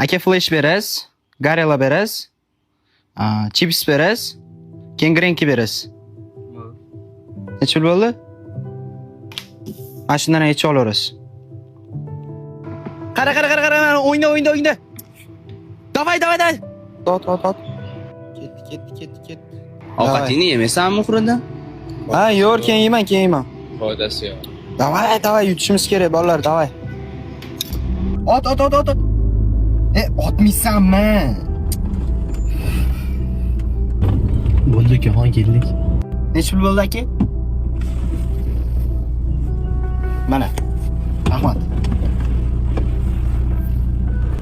Aka flash berasiz, Gorilla berasiz, chips berasiz, Kengrenki berasiz. Necha pul bo'ldi? Mana shundan necha olaverasiz? Qara, o'yna. Davay. Tot. Ketdi. Ovqatingni yemaysanmi muhridan? Ha, yo'q, keyin yeyman. Foydasi yo'q. Davay, yutishimiz kerak, bolalar, davay. Ot. Otmaysanmi? Bo'ldi, kaxon keldik. Necha pul bo'ldi aka? Mana. Rahmat.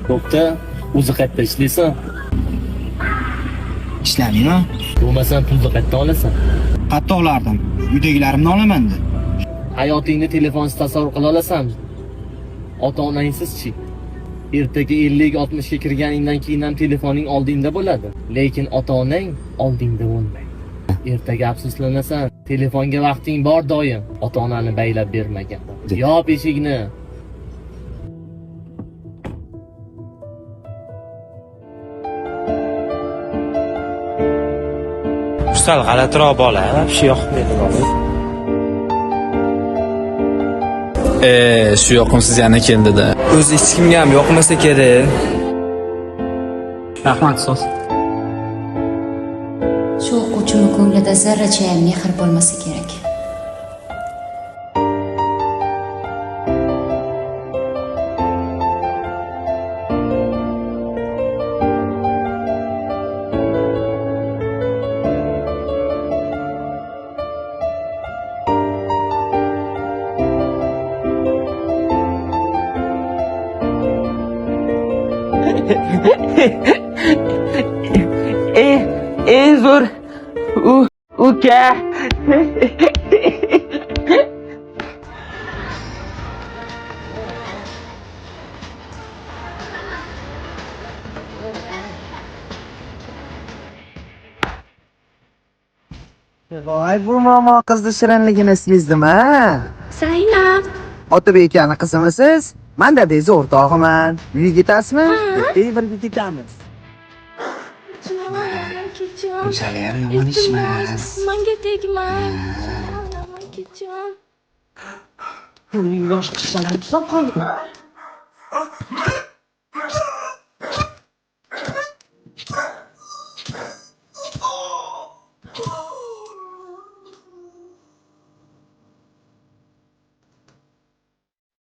To'xta, o'zi qayerda ishlaysan? Ishlamayman. Bo'lmasam pulni qayerdan olasan? Qayerda olardim? Uydagilarimni olaman-da. Hayotingni telefonsiz tasavvur qila olasanmi? Ota-onangsiz-chi? Ertaga 50-60 ga kirganingdan keyin ham telefoning oldingda bo'ladi, lekin ota-onang oldingda bo'lmaydi. Ertaga afsuslanasan. Telefonga vaqting bor doim, ota-onani baylab bermagan. Yop eshikni. Sal g'alatiroq bola, shu yoqib berdi. Shu yoqimsiz yana keldi-da. O'zi hech kimga ham yoqmasa kerak. Rahmat so'z. Shu o'quvchini ko'nglida zarracha ham mehr bo'lmasa kerak. eng zo'r uka. Voy, bu momo qizni shirinligini sezdim-a. Zaynab. Otabekani qizimisiz? Men dadingiz o'rtog'iman. Uyga ketasizmi? Birga ketamiz. O'shalar yomon ishmas. Menga tegmang. Men kecham. Yosh qizlar